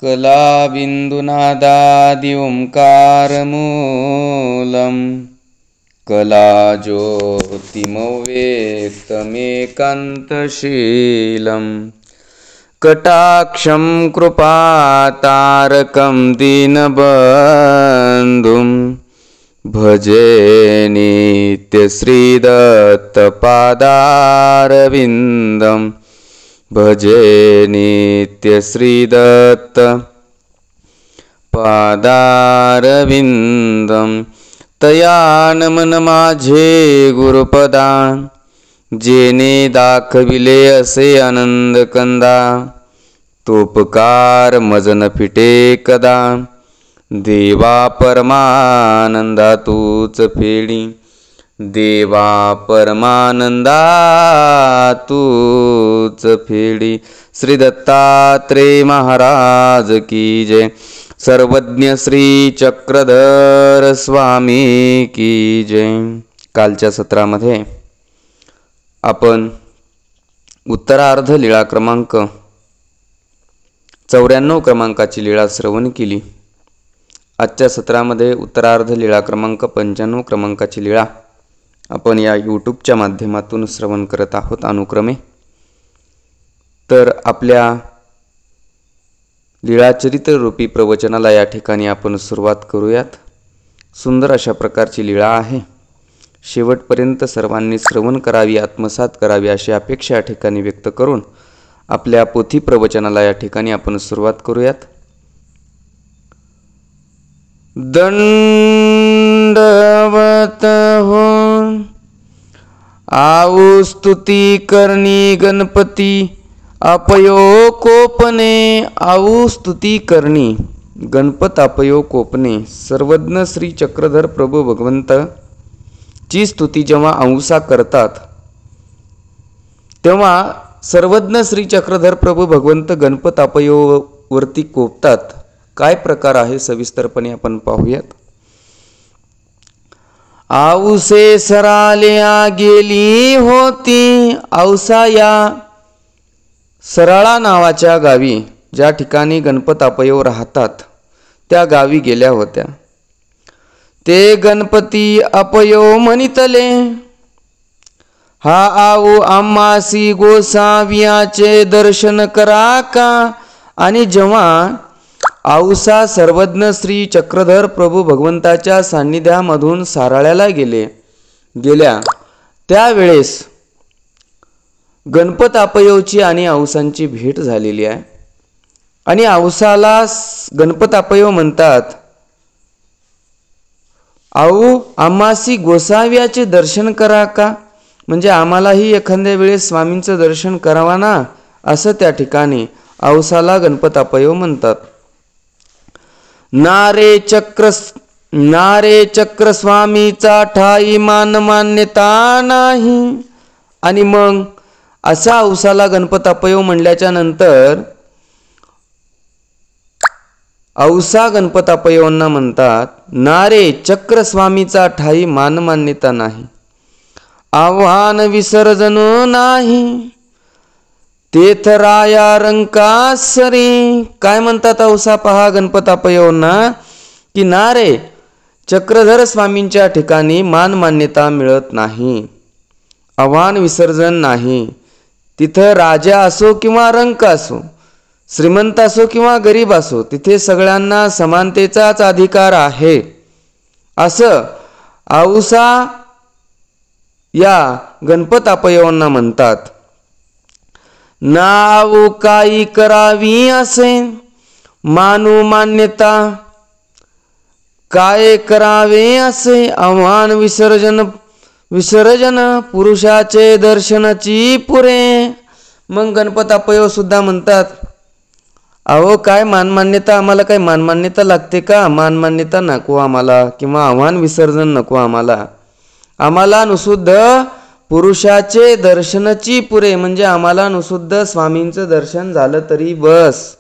कलाबिन्दुनादादि ओंकारमूलं कलाज्योतिमव्यक्तमेकान्तशीलं कटाक्षं कृपातारकं दीनबन्धुं भजे नित्यश्रीदत्तपादारविन्दं भजे नित्यश्रीदत्त पादारविन्दं तया नमन माझे गुरुपदा जेने दाखविले असे आनंद कंदा तोपकार मजन फिटे कदा देवा परमानंदा तूच फेडी देवा परमानंदा तूच फेडी। श्री दत्तात्रेय महाराज की जय। सर्वज्ञ श्री चक्रधर स्वामी की जय। कालच्या सत्रामध्ये आपण उत्तरार्ध लीळा क्रमांक 94 क्रमांकाची लीळा श्रवण केली। आजच्या सत्रामध्ये उत्तरार्ध लीळा क्रमांक 95 क्रमांकाची लीळा आपण या यूट्यूबच्या माध्यमातून श्रवण करत आहोत अनुक्रमे। तर आपल्या लीळाचरित्र रूपी प्रवचनाला या ठिकाणी आपण सुरुवात करूयात। सुंदर अशा प्रकारची लीळा आहे, शेवटपर्यंत सर्वांनी श्रवण करावी, आत्मसात करावी अशी अपेक्षा या ठिकाणी व्यक्त करून आपल्या पोथी प्रवचनाला या ठिकाणी आपण सुरुवात करूयात। दंडवत हो आऊ स्तुती करणी गणपती अपयो कोपने। आऊ स्तुती करणी गणपत अपयो कोपने। सर्वज्ञ श्री चक्रधर प्रभू भगवंत ची स्तुती जेव्हा अंसा करतात तेव्हा सर्वज्ञ श्री चक्रधर प्रभू भगवंत गणपत अपयो वरती कोपतात। काय प्रकार आहे सविस्तरपणे आपण पाहूयात। औसे सराल्या गेली होती। औसा या सराळा नावाच्या गावी, ज्या ठिकाणी गणपत अपयो राहतात त्या गावी गेल्या होत्या। ते गणपती अपयो म्हणितले, हा आऊ आम्हासी गोसावियाचे दर्शन करा का। आणि जेव्हा औसा सर्वज्ञ श्री चक्रधर प्रभू भगवंताच्या सान्निध्यामधून साराळ्याला गेल्या त्यावेळेस गणपत अपयोची आणि औसांची भेट झालेली आहे। आणि औसाला गणपत अपयो म्हणतात, आऊ आम्हासी गोसाव्याचे दर्शन करा का, म्हणजे आम्हालाही एखाद्या वेळेस स्वामींचं दर्शन करावा ना, असं त्या ठिकाणी औसाला गणपत अपयो म्हणतात। नारे चक्र स्वामीचा ठाई मान मान्यता नाही। आणि मग असा औसाला गणपत अपयो म्हणल्याच्या नंतर औसा गणपत अपयोंना म्हणतात, नारे चक्र स्वामीचा ठाई मान मान्यता नाही, आव्हान विसर्जन नाही, तेथराया रंकासरी। काय म्हणतात औसा पहा गणपत अपयोंना की नारे चक्रधर स्वामींच्या ठिकाणी मान मान्यता मिळत नाही, आव्हान विसर्जन नाही। तिथं राजा असो किंवा रंक असो, श्रीमंत असो किंवा गरीब असो, तिथे सगळ्यांना समानतेचाच अधिकार आहे, असं औसा या गणपत अपयोंना म्हणतात। नाव काही करावी असे मानू मान्यता, काय करावे असे आव्हान विसर्जन पुरुषाचे दर्शनाची पुरे। मग गणपत अपयो सुद्धा म्हणतात, अहो काय मानमान्यता, आम्हाला काय मानमान्यता लागते का, मानमान्यता नको आम्हाला, किंवा आव्हान विसर्जन नको आम्हाला, आम्हाला नुसुद्ध पुरुषाचे दर्शनाची पुरे, म्हणजे आम्हाला नुसुद्ध स्वामींचं दर्शन झालं तरी बस,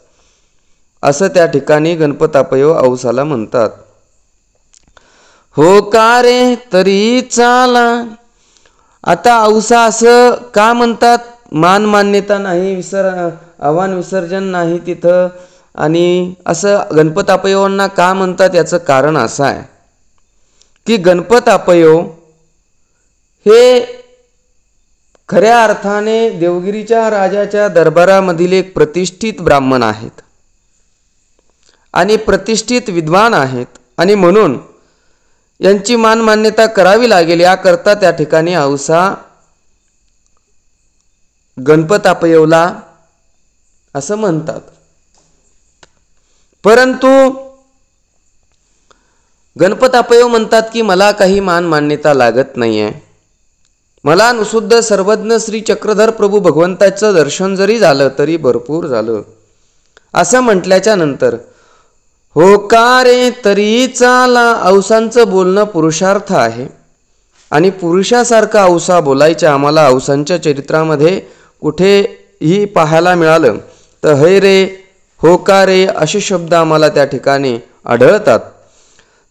असं त्या ठिकाणी गणपत अपयो औसाला म्हणतात। हो का रे तरी चाला। आता औसा असं का म्हणतात, मान मान्यता नाही, आव्हान विसर्जन नाही तिथं, आणि असं गणपतापयोंना का म्हणतात याचं कारण असं आहे की गणपतापयो हे खऱ्या अर्थाने देवगिरीच्या राजाच्या दरबारामधील एक प्रतिष्ठित ब्राह्मण आहेत आणि प्रतिष्ठित विद्वान आहेत आणि म्हणून यांची मान्यता करावी लागेल याकरता त्या ठिकाणी औसा गणपतापयोला असं म्हणतात. परंतु गणपतापयो म्हणतात की मला काही मान्यता लागत नाही आहे. मला नुसुद्ध सर्वज्ञ श्री चक्रधर प्रभू भगवंताचं दर्शन जरी झालं तरी भरपूर झालं. असं म्हटल्याच्या नंतर हो का रे तरी चाला. औसांचं बोलणं पुरुषार्थ आहे आणि पुरुषासारखा औसा बोलायच्या आम्हाला औसांच्या चरित्रामध्ये कुठेही पाहायला मिळालं तर हे रे हो का रे असे शब्द आम्हाला त्या ठिकाणी आढळतात.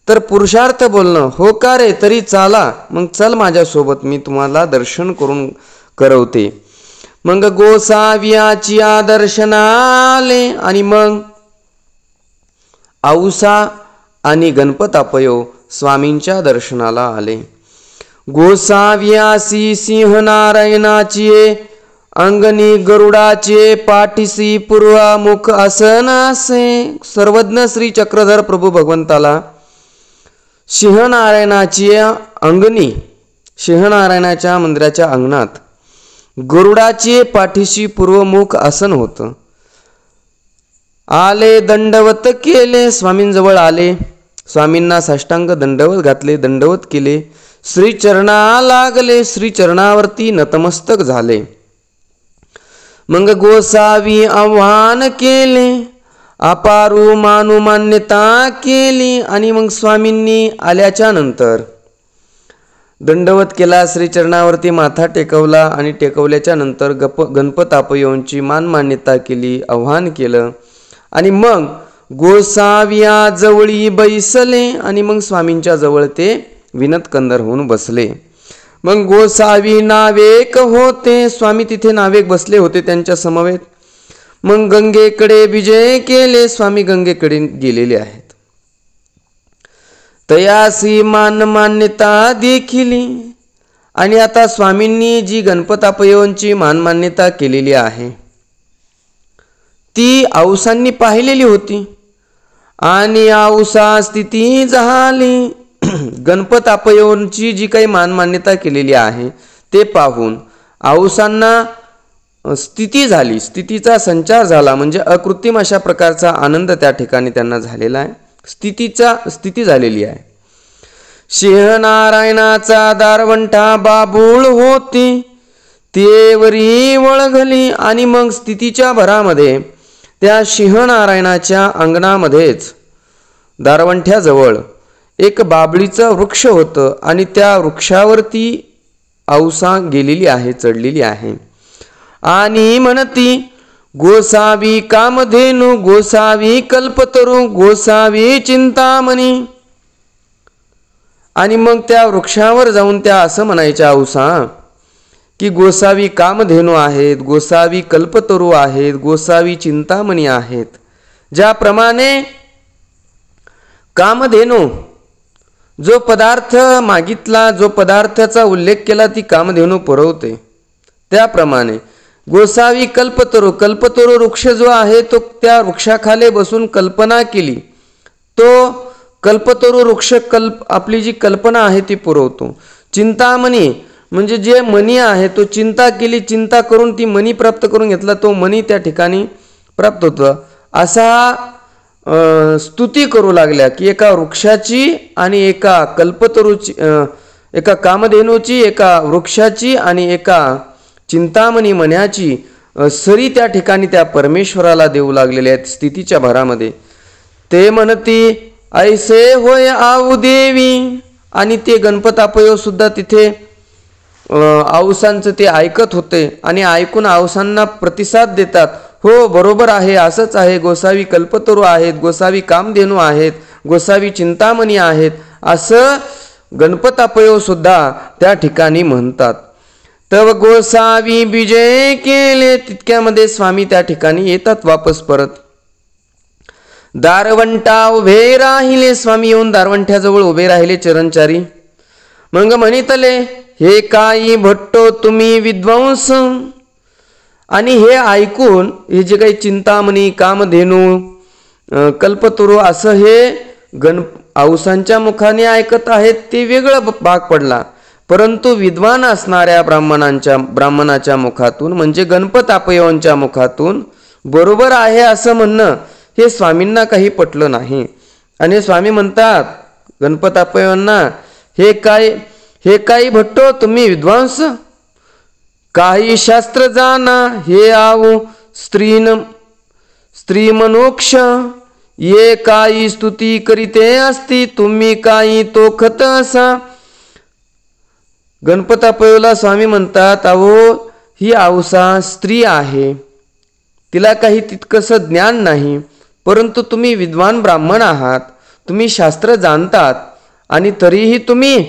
तर पुरुषार्थ बोलणं हो का रे तरी चाला, मग चल माझ्यासोबत मी तुम्हाला दर्शन करून करवते. मग गोसाव्याची दर्शनाले आणि मग औसा आणि गणपतापयो स्वामींच्या दर्शनाला आले. गोसाव्यासी सिंह नारायणाची अंगणी गरुडाचे पाठीसी पूर्वामुख आसन असे. सर्वज्ञ श्री चक्रधर प्रभू भगवंताला सिंहनारायणाची अंगणी, सिंहनारायणाच्या मंदिराच्या अंगणात गरुडाचे पाठीशी पूर्वमुख आसन होतं. आले दंडवत केले, स्वामींजवळ आले, स्वामींना साष्टांग दंडवत घातले, दंडवत केले, श्रीचरणा लागले, श्रीचरणावरती नतमस्तक झाले. मग गोसावी आव्हान केले, अपारू मानू मान्यता केली आणि मग स्वामींनी आल्याच्या नंतर दंडवत केला, श्रीचरणावरती माथा टेकवला आणि टेकवल्याच्या नंतर गणपतापयोंची मान्यता केली, आव्हान केलं आणि मग गोसाव्या जवळी बैसले आणि मग स्वामींच्या जवळ ते विनतकंदर होऊन बसले. मग गोसावी नावेक होते, स्वामी तिथे नावेक बसले होते त्यांच्या समवेत. मग गंगेकडे विजय केले, स्वामी गंगेकडे गेलेले आहेत. तयासी मान्यता देखिली आणि आता स्वामींनी जी गणपतापयोंची मान्यता केलेली आहे ती औसांनी पाहिलेली होती आणि औसा स्थिती झाली. गणपतापयोंची जी काही मान्यता केलेली आहे ते पाहून औसांना स्थिती झाली, स्थितीचा संचार झाला, म्हणजे अकृत्रिम अशा प्रकारचा आनंद त्या ठिकाणी त्यांना झालेला आहे, स्थिती झालेली आहे. सिंहनारायणाचा दारवंटा बाबूळ होती, तेवरी वळगली आणि मग स्थितीच्या भरामध्ये त्या सिंहनारायणाच्या अंगणामध्येच दारवंठ्याजवळ एक बाबळीचं वृक्ष होतं आणि त्या वृक्षावरती औसा गेलेली आहे, चढलेली आहे आणि म्हणती गोसावी कामधेनु, गोसावी कल्पतरू, गोसावी चिंतामणी. आणि मग त्या वृक्षावर जाऊन त्या असं म्हणायच्या औसा की गोसावी कामधेनू आहेत, गोसावी कल्पतरू आहेत, गोसावी चिंतामणी आहेत. ज्याप्रमाणे कामधेनू जो पदार्थ मागितला, जो पदार्थाचा उल्लेख केला ती कामधेनू पुरवते, त्याप्रमाणे गोसावी कल्पतरू, कल्पतरू वृक्ष जो आहे तो त्या वृक्षाखाली बसून कल्पना केली, तो कल्पतरू वृक्ष आपली जी कल्पना आहे ती पुरवतो. चिंतामणी म्हणजे जे मणी आहे तो चिंता केली, चिंता करून ती मणी प्राप्त करून घेतला, तो मणी त्या ठिकाणी प्राप्त होतो. असा स्तुती करू लागल्या की एका वृक्षाची आणि एका कल्पतरूची, एका कामधेनूची, एका वृक्षाची आणि एका चिंतामणी मण्याची सरी त्या ठिकाणी त्या परमेश्वराला देऊ लागलेले आहेत स्थितीच्या भरामध्ये. ते म्हणती ऐसे होय आऊ देवी. आणि ते गणपतापयो सुद्धा तिथे औसांचं ते ऐकत होते आणि ऐकून औसांना प्रतिसाद देतात, हो बरोबर आहे, असंच आहे, गोसावी कल्पतरू आहेत, गोसावी कामधेनू आहेत, गोसावी चिंतामणी आहेत, असं गणपतापयो सुद्धा त्या ठिकाणी म्हणतात. तव गोसावी विजय केले, तितक्यामध्ये स्वामी त्या ठिकाणी येतात वापस परत. दारवंटा उभे राहिले, स्वामी येऊन दारवंट्याजवळ उभे राहिले चरणचारी. मग म्हणितले, हे काही भट्टो तुम्ही विद्वांस. आणि हे ऐकून हे जे काही चिंतामणी, कामधेनू, कल्पतरू असं हे औसांच्या मुखाने ऐकत आहेत ते वेगळं भाग पडला. परंतु विद्वान असणाऱ्या ब्राह्मणाच्या मुखातून म्हणजे गणपतापयोंच्या मुखातून बरोबर आहे असं म्हणणं हे स्वामींना काही पटलं नाही. आणि स्वामी म्हणतात गणपतापयोंना, हे काही भट्टो तुम्ही विद्वांस, काही शास्त्र जाना, हे आऊ स्त्री मनोक्ष, ये काही स्तुती करीते असती, तुम्ही काही तोखत असा. गणपतापयोला स्वामी म्हणतात, अहो ही औसा स्त्री आहे, तिला काही तितकंसं ज्ञान नाही, परंतु तुम्ही विद्वान ब्राह्मण आहात, तुम्ही शास्त्र जाणतात, आणि तरीही तुम्ही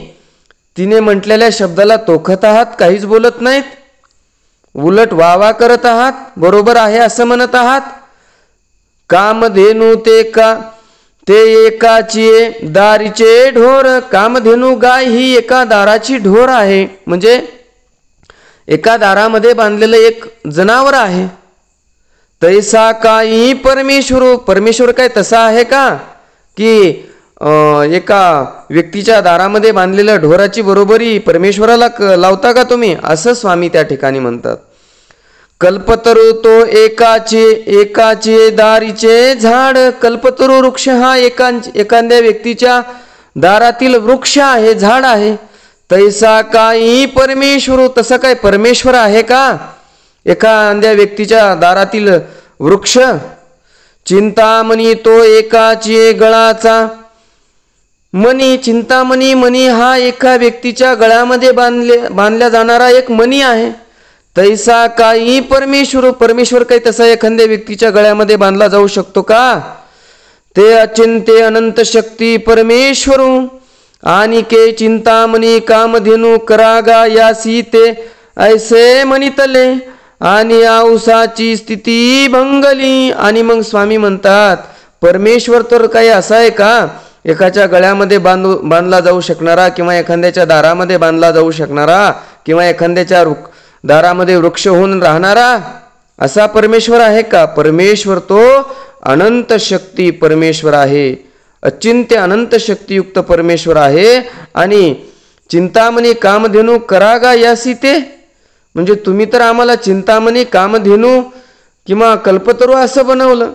तिने म्हटलेल्या शब्दाला तोखत आहात, काहीच बोलत नाहीत, उलट वावा करत आहात, बरोबर आहे असं म्हणत आहात. कामधेनू ते एकाची दारीचे ढोर. कामधेनू गाय ही एका दाराची ढोर आहे, म्हणजे एका दारामध्ये बांधलेलं एक जनावर आहे. तैसा काही परमेश्वर काय तसा आहे का की एका व्यक्तीच्या दारामध्ये बांधलेल्या ढोराची बरोबरी परमेश्वराला लावता का तुम्ही, असं स्वामी त्या ठिकाणी म्हणतात. कल्पतरू तो एकाचे दारीचे झाड. कल्पतरू वृक्ष हा एखाद्या व्यक्तीच्या दारातील वृक्ष आहे, झाड आहे. तैसा काही परमेश्वर, तसा काय परमेश्वर आहे का एखाद्या व्यक्तीच्या दारातील वृक्ष. चिंतामणी तो एकाची गळाचा मणी. चिंतामणी मणी हा एका व्यक्तीच्या गळ्यामध्ये बांधल्या जाणारा एक मणी आहे. तैसा काही परमेश्वर काही तसा एखाद्या व्यक्तीच्या गळ्यामध्ये बांधला जाऊ शकतो का. ते अचिंत्य अनंत शक्ती परमेश्वरू. आणि के चिंतामणी कामधेनू करागा यासी ते ऐसे म्हणितले. आणि औसाची स्थिती भंगली. आणि मग स्वामी म्हणतात, परमेश्वर तर काही असा आहे का एकाच्या गळ्यामध्ये बांधला जाऊ शकणारा, किंवा एखाद्याच्या दारामध्ये बांधला जाऊ शकणारा, किंवा एखाद्याच्या दारामध्ये वृक्ष होऊन राहणारा, असा परमेश्वर आहे का. परमेश्वर तो अनंत शक्ती परमेश्वर आहे, अचिंत्य अनंत शक्तियुक्त परमेश्वर आहे. आणि चिंतामणी कामधेनू करागा यासी ते, म्हणजे तुम्ही तर आम्हाला चिंतामणी कामधेनू किंवा कल्पतरू असं बनवलं.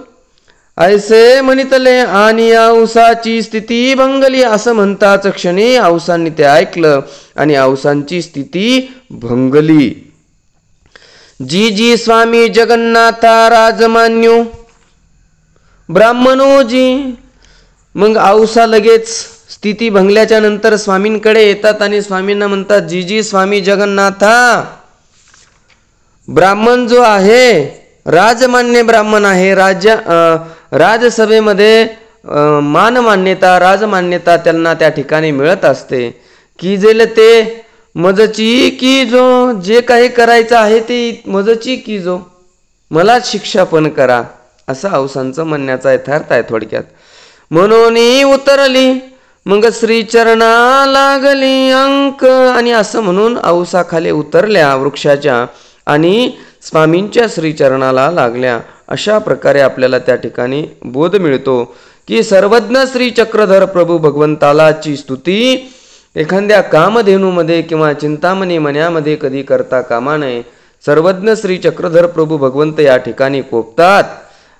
ऐसे म्हणितले. आणि औसाची स्थिती भंगली. असं म्हणताच क्षणी औसांनी ते ऐकलं आणि औसांची स्थिती भंगली. जी स्वामी जगन्नाथा राजमान्यो ब्राह्मणोजी. मग औसा लगेच स्थिती भंगल्याच्या नंतर स्वामींकडे येतात आणि स्वामींना म्हणतात, जी स्वामी जगन्नाथा, ब्राह्मण जो आहे राजमान्य ब्राह्मण आहे, राजसभेमध्ये मानमान्यता राजमान्यता त्यांना त्या ठिकाणी मिळत असते. की जेल ते मजची की जो, जे काही करायचं आहे ते मजची की जो, मलाच शिक्षा पण करा, असं औसांचं म्हणण्याचा यथार्थ आहे थोडक्यात. म्हणून उतरली मग श्रीचरणा लागली अंक. आणि असं म्हणून औसा खाली उतरल्या वृक्षाच्या आणि स्वामींच्या श्रीचरणाला लागल्या. अशा प्रकारे आपल्याला त्या ठिकाणी बोध मिळतो की सर्वज्ञ श्री चक्रधर प्रभू भगवंतालाची स्तुती एखाद्या कामधेनूमध्ये किंवा चिंतामणी मण्यामध्ये कधी करता कामा नये. सर्वज्ञ श्री चक्रधर प्रभू भगवंत या ठिकाणी कोपतात.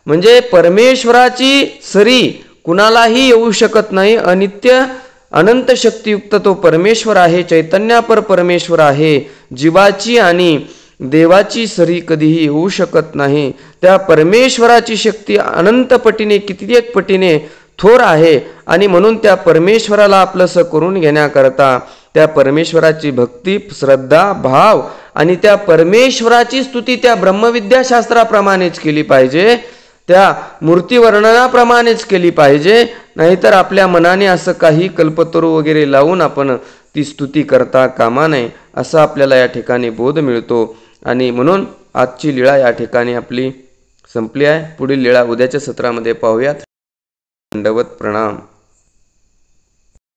म्हणजे परमेश्वराची सरी कुणालाही येऊ शकत नाही. अनित्य अनंत शक्तियुक्त तो परमेश्वर आहे, चैतन्यापर परमेश्वर आहे. जीवाची आणि देवाची सरी कधीही येऊ शकत नाही. त्या परमेश्वराची शक्ती अनंत पटीने कित्येक पटीने थोर आहे. आणि म्हणून त्या परमेश्वराला आपलंसं करून घेण्याकरता त्या परमेश्वराची भक्ती, श्रद्धा, भाव आणि त्या परमेश्वराची स्तुती त्या ब्रह्मविद्याशास्त्राप्रमाणेच केली पाहिजे, त्या मूर्तिवर्णनाप्रमाणेच केली पाहिजे. नाहीतर आपल्या मनाने असं काही कल्पतरू वगैरे लावून आपण ती स्तुती करता कामा नये, असं आपल्याला या ठिकाणी बोध मिळतो. आणि म्हणून आजची लीळा या ठिकाणी आपली संपली आहे. पुढील लीळा उद्याच्या सत्रामध्ये पाहूयात. दंडवत प्रणाम.